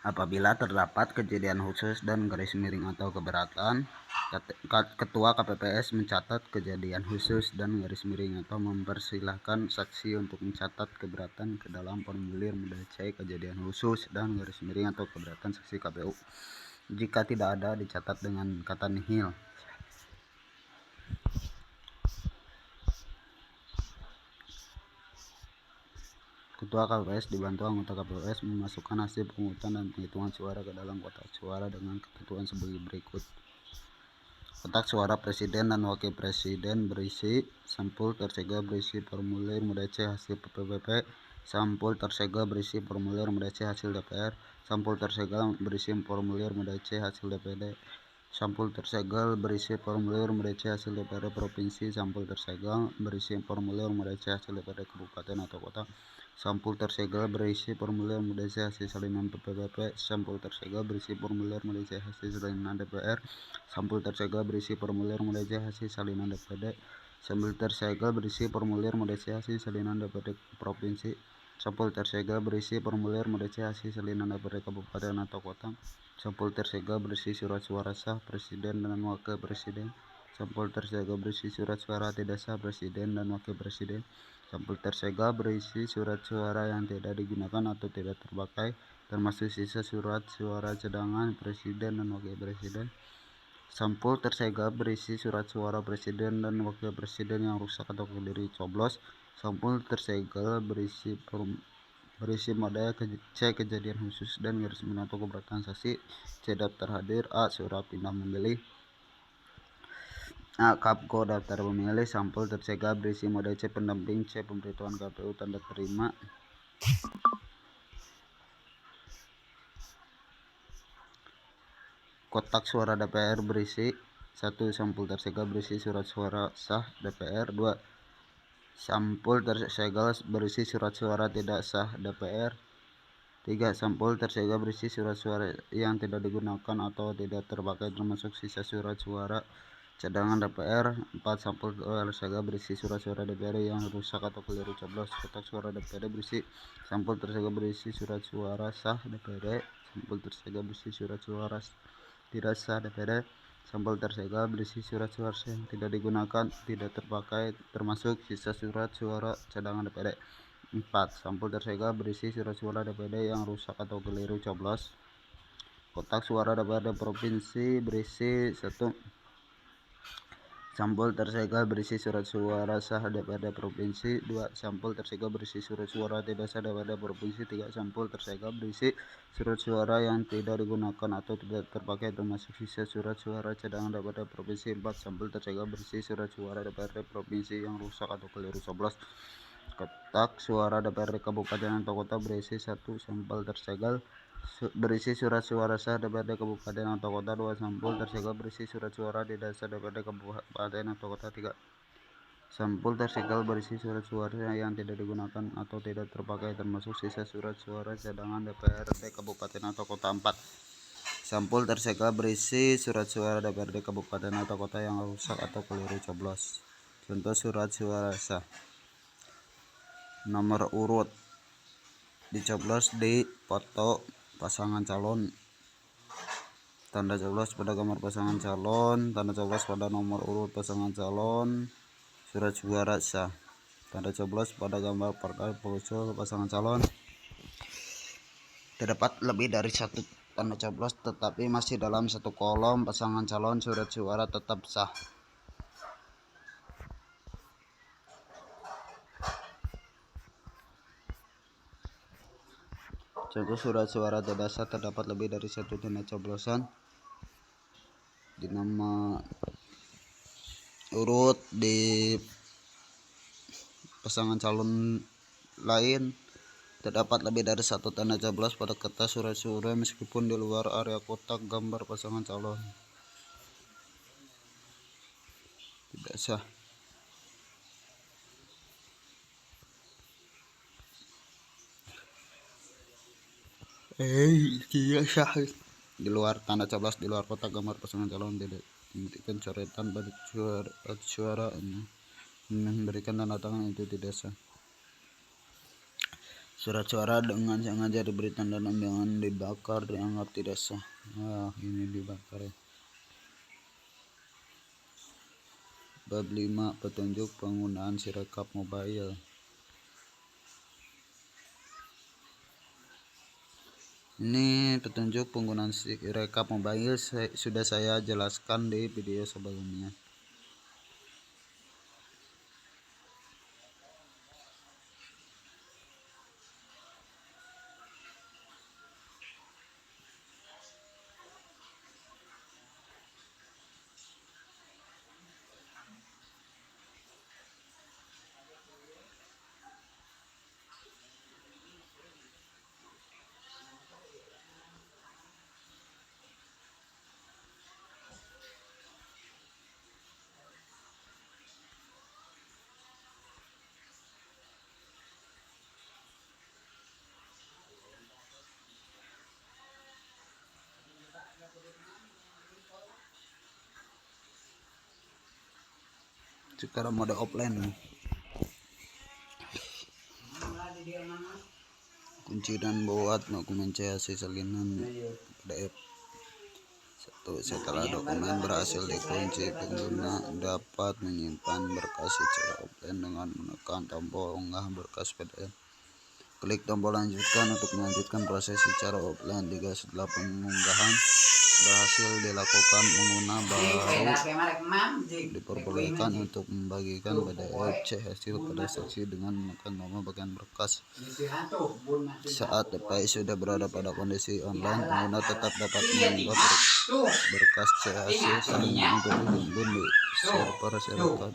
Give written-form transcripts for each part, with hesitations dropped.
Apabila terdapat kejadian khusus dan garis miring atau keberatan, Ketua KPPS mencatat kejadian khusus dan garis miring atau mempersilahkan saksi untuk mencatat keberatan ke dalam formulir model C kejadian khusus dan garis miring atau keberatan saksi KPU. Jika tidak ada, dicatat dengan kata nihil. Ketua KPPS dibantu anggota KPPS memasukkan hasil pemungutan dan penghitungan suara ke dalam kotak suara dengan ketentuan sebagai berikut. Kotak suara presiden dan wakil presiden berisi sampul tersegel berisi formulir model C hasil PPWP, sampul tersegel berisi formulir model C hasil DPR, sampul tersegel berisi formulir model C hasil DPD, sampul tersegel berisi formulir model C hasil DPRD provinsi, sampul tersegel berisi formulir model C hasil DPRD kabupaten atau kota, sampul tersegel berisi formulir model C hasil salinan PPWP, sampul tersegel berisi formulir model C hasil salinan DPR, sampul tersegel berisi formulir model C hasil salinan DPD, sampul tersegel berisi formulir model C hasil salinan DPD provinsi, sampul tersegel berisi formulir model C hasil salinan DPRD kabupaten atau kota, sampul tersegel berisi surat suara sah presiden dan wakil presiden, sampul tersegel berisi surat suara tidak sah presiden dan wakil presiden, sampul tersegel berisi surat suara yang tidak digunakan atau tidak terpakai, termasuk sisa surat suara cadangan presiden dan wakil presiden, sampul tersegel berisi surat suara presiden dan wakil presiden yang rusak atau keliru coblos, sampul tersegel berisi model C kejadian khusus dan garis miring atau keberatan saksi, C daftar hadir, A surat pindah memilih, A Kapko daftar pemilih, sampul tersegel berisi model C pendamping, C pemberitahuan KPU tanda terima, kotak suara DPR berisi 1. Sampul tersegel berisi surat suara sah DPR, 2. Sampul tersegel berisi surat suara tidak sah DPR, 3. Sampul tersegel berisi surat suara yang tidak digunakan atau tidak terpakai termasuk sisa surat suara cadangan DPR, 4. Sampul tersegel berisi surat suara DPR yang rusak atau keliru coblos. Kotak suara DPD berisi sampul tersegel berisi surat suara sah DPD, sampul tersegel berisi surat suara tidak sah DPD, sampul tersegel berisi surat suara yang tidak digunakan, tidak terpakai termasuk sisa surat suara cadangan DPD. 4. Sampul tersegel berisi surat suara DPD yang rusak atau keliru coblos. Kotak suara DPRD provinsi berisi 1. Sampul tersegel berisi surat suara sah DPRD provinsi, 2. Sampul tersegel berisi surat suara tidak sah DPRD provinsi, 3. Sampul tersegel berisi surat suara yang tidak digunakan atau tidak terpakai termasuk sisa surat suara cadangan DPRD provinsi, 4. Sampul tersegel berisi surat suara DPRD provinsi yang rusak atau keliru coblos. Kotak suara DPRD kabupaten atau kota berisi 1. Sampul tersegel berisi surat suara sah DPRD kabupaten atau kota, 2. Sampul tersegel berisi surat suara tidak sah DPRD kabupaten atau kota, 3. Sampul tersegel berisi surat suara yang tidak digunakan atau tidak terpakai termasuk sisa surat suara cadangan DPRD kabupaten atau kota, 4. Sampul tersegel berisi surat suara DPRD kabupaten atau kota yang rusak atau keliru coblos. Contoh surat suara sah: nomor urut dicoblos di foto pasangan calon, tanda coblos pada gambar pasangan calon, tanda coblos pada nomor urut pasangan calon, surat suara sah, tanda coblos pada gambar partai pengusul pasangan calon. Terdapat lebih dari satu tanda coblos tetapi masih dalam satu kolom pasangan calon, surat suara tetap sah. Contoh surat suara tidak sah: terdapat lebih dari satu tanda coblosan di nama urut di pasangan calon lain. Terdapat lebih dari satu tanda coblos pada kertas surat suara meskipun di luar area kotak gambar pasangan calon. Tidak sah. Tidak sah. Di luar tanda coblos di luar kotak gambar pasangan calon tidak memberikan coretan pada suara memberikan tanda tangan, itu tidak sah. Surat suara dengan sengaja diberi tanda dan dengan dibakar dianggap tidak sah. Nah, ini dibakar ya. Bab 5 petunjuk penggunaan Sirekap mobile. Ini petunjuk penggunaan Sirekap mobile sudah saya jelaskan di video sebelumnya. Sekarang mode offline. Kunci dan buat dokumen CAC salinan PDF. 1. Setelah dokumen berhasil dikunci, pengguna dapat menyimpan berkas secara offline dengan menekan tombol unggah berkas PDF. Klik tombol lanjutkan untuk melanjutkan proses secara offline. Jika setelah pengunggahan berhasil dilakukan, pengguna baru diperbolehkan untuk membagikan PDF C hasil pada saksi dengan menekan tombol bagian berkas. Saat TPS sudah berada pada kondisi online, pengguna tetap dapat mengunggah berkas C hasil sambil dihimpun di server Sirekap.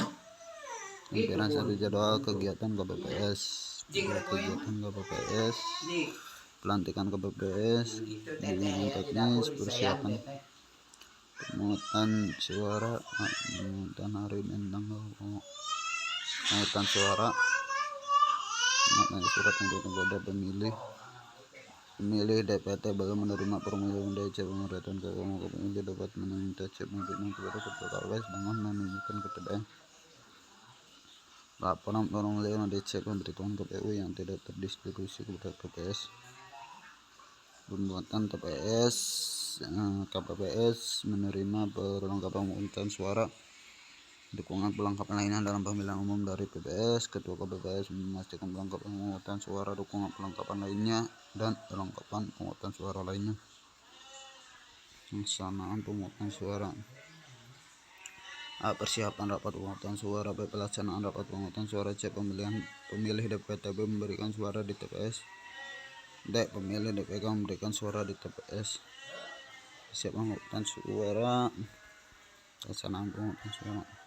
Lampiran 1 jadwal kegiatan KPPS. Kegiatan KPPS, pelantikan KPPS, bimbingan teknis, persiapan pemungutan suara, pemungutan hari dan tanggal pemungutan suara, surat untuk menggoda pemilih DPT belum menerima formulir DC pemerintahan keuangan pemilih dapat meminta cek pembinaan kepada ketua KPPS dengan menunjukkan KTP. Laporan formulir DC pemberitahuan KPU yang tidak terdistribusi kepada KPPS. Pembuatan TPS KPPS menerima perlengkapan pemungutan suara, dukungan perlengkapan lainnya dalam pemilihan umum dari PPS. Ketua KPPS memastikan perlengkapan pemungutan suara, dukungan perlengkapan lainnya, dan perlengkapan pemungutan suara lainnya. Pelaksanaan pemungutan suara. A. Persiapan rapat pemungutan suara. B. Pelaksanaan rapat pemungutan suara. C. Pemilih DPT memberikan suara di TPS. D. Pemilih DPK memberikan suara di TPS. Siap pemungutan suara. Pelaksanaan pemungutan suara.